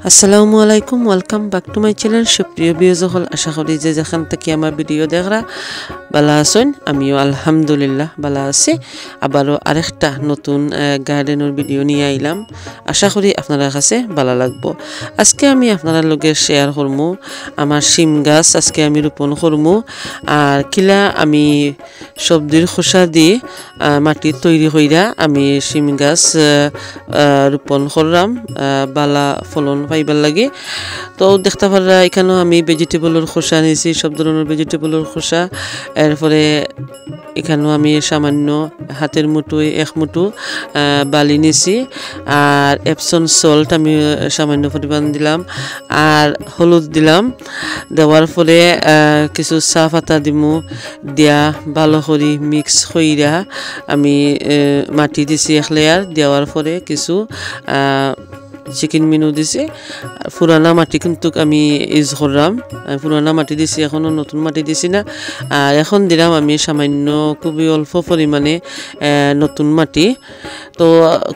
আসসালামু আলাইকুম, welcome back to my channel. সুপ্রিয় ভিউয়ার্স সকল, আশা করি যে যেখান থেকে আমার ভিডিও দেখরা ভালো আছেন। আমিও আলহামদুলিল্লাহ ভালো আছি। আবারও আরেকটা নতুন গার্ডেনের ভিডিও নিয়ে আইলাম। আশা করি আপনাদের কাছে ভালো লাগবো। আজকে আমি আপনারা লগে শেয়ার করবো আমার শিম গাছ আজকে আমি রোপণ করবো। আর কিলা আমি সবজির খোসা দিয়ে মাটি তৈরি কইরা আমি শিম গাছ রোপণ করলাম বালা ফলন পাইবার লাগে। তো দেখতে পারা এখানেও আমি ভেজিটেবলের খোসা নিয়েছি, সব ধরনের ভেজিটেবলের খোসা। এরপরে এখানেও আমি সামান্য হাতের মুঠো এক মুঠো বালি নিয়েছি। আর এপসন সল্ট আমি সামান্য পরিমাণ দিলাম, আর হলুদ দিলাম। দেওয়ার পরে কিছু চা পাতা দিমু, দিয়া ভালো করে মিক্স কইরা আমি মাটি দিছি এক লেয়ার। দেওয়ার পরে কিছু চিকেন মিনু দিছি। পুরানা মাটি কিন্তু আমি ইউজ করলাম, পুরানা মাটি দিছি, এখনও নতুন মাটি দিছি না। আর এখন দিলাম আমি সামান্য খুবই অল্প পরিমাণে নতুন মাটি। তো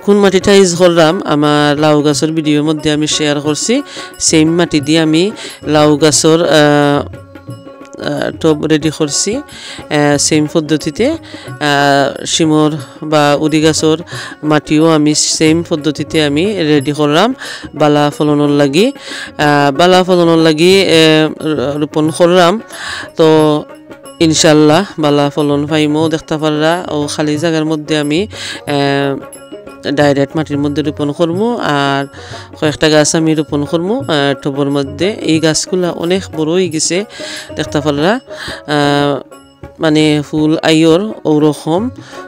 কোন মাটিটা ইউজ করলাম আমার লাউ গাছের ভিডিওর মধ্যে আমি শেয়ার করছি। সেম মাটি দিয়ে আমি লাউ গাছের টব রেডি করছি সেম পদ্ধতিতে। শিমর বা উদি গাছর মাটিও আমি সেম পদ্ধতিতে আমি রেডি করলাম বালা ফলনের লাগি। বালা ফলনের লাগি রোপণ করলাম। তো ইনশাল্লাহ বালা ফলন পাইমও দেখতে পাররা। ও খালি জায়গার মধ্যে আমি ডাইরেক্ট মাটির মধ্যে রোপণ করবো। আর কয়েকটা গাছ আমি রোপণ করবো টবের মধ্যে। এই গাছগুলা অনেক বড় হয়ে গেছে দেখতে পাররা, মানে ফুল আইয়র ওরকম।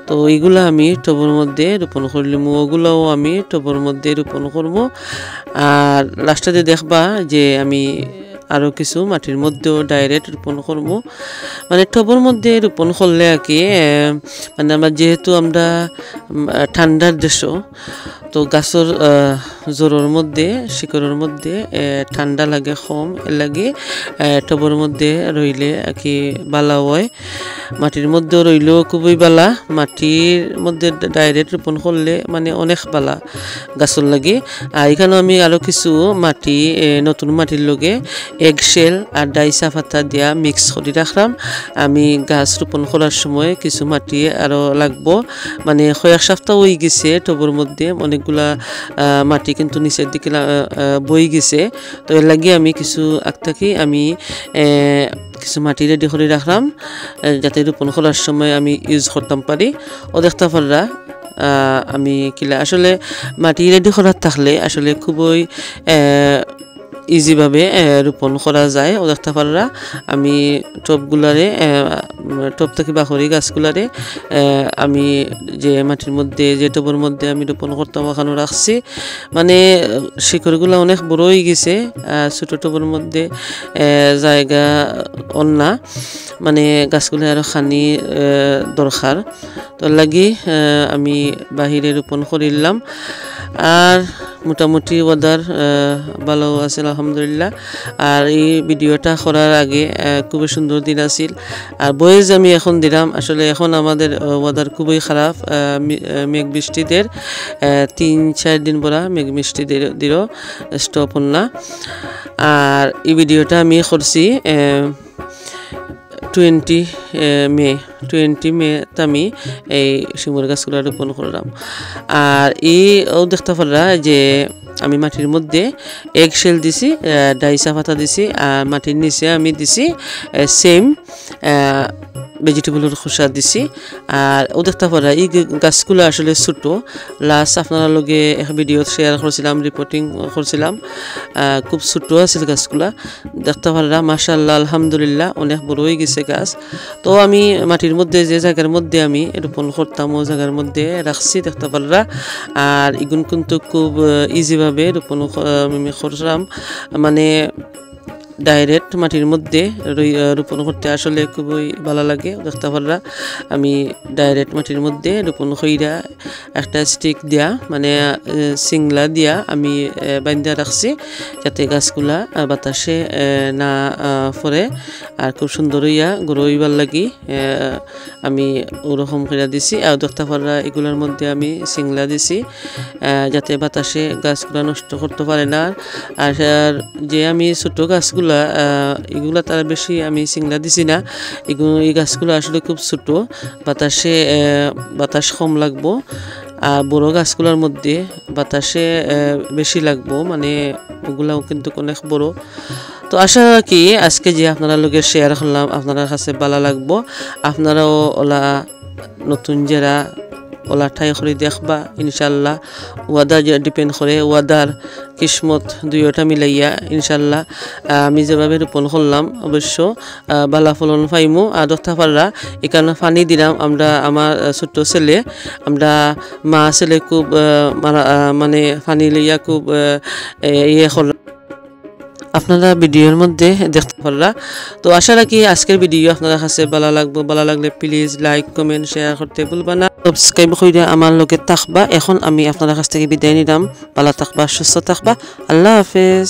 তো এইগুলা আমি টবের মধ্যে রোপণ করলাম, ওগুলাও আমি টবের মধ্যে রোপণ করবো। আর লাস্টে দেখবা যে আমি আরও কিছু মাটির মধ্যেও ডাইরেক্ট রোপণ করবো। মানে টবের মধ্যে রোপণ করলে আর কি, মানে আমরা যেহেতু আমরা ঠান্ডার দেশও, তো গাছের জোরের মধ্যে শিকড়ের মধ্যে ঠান্ডা লাগে কম, এর লাগে টবের মধ্যে রইলে আর কি বালা হয়। মাটির মধ্যে রইলেও খুবই বালা, মাটির মধ্যে ডাইরেক্ট রোপণ করলে মানে অনেক বালা গাছের লাগে। আর এখানেও আমি আরও কিছু মাটি নতুন মাটির লগে এগশেল আর ডাইসা পাতা দিয়া মিক্স করে রাখলাম। আমি গাছ রোপণ করার সময় কিছু মাটি আরও লাগবো, মানে কয়েক সপ্তাহ হয়ে গেছে টবের মধ্যে অনেকগুলা মাটি কিন্তু নিচের দিকে বই গেছে। তো এর লাগে আমি কিছু আগ থেকে আমি কিছু মাটি রেডি করে রাখলাম যাতে রোপণ করার সময় আমি ইউজ করতাম পারি। ও দেখতে পাররা আমি কিলা আসলে মাটি রেডি করার থাকলে আসলে খুবই ইজিভাবে রোপণ করা যায়। ও দেখতে পাররা আমি টবগুলারে টব থেকে বাখরি গাছগুলারে আমি যে মাটির মধ্যে যে টবের মধ্যে আমি রোপণ করতাম ওখানে রাখছি। মানে শিকড়গুলো অনেক বড় হয়ে গেছে, ছোটো টবের মধ্যে জায়গা অন্যা, মানে গাছগুলো আরও খানি দরকার। তো লাগি আমি বাহিরে রোপণ করিলাম। আর মোটামুটি ওয়েদার ভালো আছে আলহামদুলিল্লাহ। আর এই ভিডিওটা করার আগে খুবই সুন্দর দিন আছিল। আর বয়েজ আমি এখন দিলাম, আসলে এখন আমাদের ওয়েদার খুবই খারাপ, মেঘ বৃষ্টিদের 3-4 দিন পরা মেঘ বৃষ্টি দিল স্টপ না। আর এই ভিডিওটা আমি করছি 20 মে আমি এই শিমুর গাছগুলো রোপণ করলাম। আর ও দেখতে পারলা যে আমি মাটির মধ্যে এগশেল দিছি, ডাইসা পাতা দিছি, আর মাটির নিচে আমি দিছি সেম ভেজিটেবলের খোসা দিছি। আর ও দেখতে পারা এই গাছগুলো আসলে ছোটো। লাস্ট আপনারা লগে এক ভিডিও শেয়ার করছিলাম, রিপোর্টিং করছিলাম, খুব ছোটো আছে গাছগুলা। দেখতে পারা মাশাআল্লাহ আলহামদুলিল্লাহ অনেক বড় হয়ে গেছে গাছ। তো আমি মাটির মধ্যে যে জায়গার মধ্যে আমি রোপণ করতাম ও জায়গার মধ্যে রাখছি দেখতে পারা। আর এগুলো কিন্তু খুব ইজিভাবে রোপণ করলাম, মানে ডাইরেক্ট মাটির মধ্যে রোপণ করতে আসলে খুবই ভালো লাগে। দেখতে পাররা আমি ডাইরেক্ট মাটির মধ্যে রোপণ কইরা একটা স্টিক দিয়া মানে সিংলা দিয়া আমি বান্ধা রাখছি যাতে গাছগুলা বাতাসে না পড়ে আর খুব সুন্দর হইয়া গ্রো হইবার লাগি আমি ওরকম করে দিছি। আর দেখতে পাররা এগুলোর মধ্যে আমি সিংলা দিছি যাতে বাতাসে গাছগুলা নষ্ট করতে পারে না। আর যে আমি ছোট গাছগুলা এগুলা তার বেশি আমি সিংলা দিছি না, এই গাছগুলো আসলে খুব ছোট, বাতাস কম লাগবো। আর বড় গাছগুলোর মধ্যে বাতাসে বেশি লাগবো, মানে ওগুলাও কিন্তু অনেক বড়। তো আশা রাখি আজকে যে আপনারা লোকের শেয়ার করলাম আপনার কাছে ভালো লাগবো। আপনারাও ওলা নতুন যারা ওলা ঠাই করে দেখবা ইনশাল্লাহ। ওয়াদা যে ডিপেন্ড করে ওয়াদার কিসমত দুইটা মিলাইয়া ইনশাল্লাহ আমি যেভাবে রোপণ করলাম অবশ্য বালা ফলন পাইমু। আর দেখতে পাররা এখানে পানি দিলাম আমরা, আমার ছোট্ট ছেলে, আমরা মা ছেলে খুব মানে পানি লইয়া খুব ইয়ে করলাম, আপনারা ভিডিওর মধ্যে দেখতে পাররা। তো আশা রাখি আজকের ভিডিও আপনার কাছে ভালো লাগবে। ভালো লাগলে প্লিজ লাইক কমেন্ট শেয়ার করতে ভুলবা না, সাবস্ক্রাইব করে আমার লগে থাকবা। এখন আমি আপনার কাছ থেকে বিদায় নিলাম। ভালো থাকবা, সুস্থ থাকবা, আল্লাহ হাফেজ।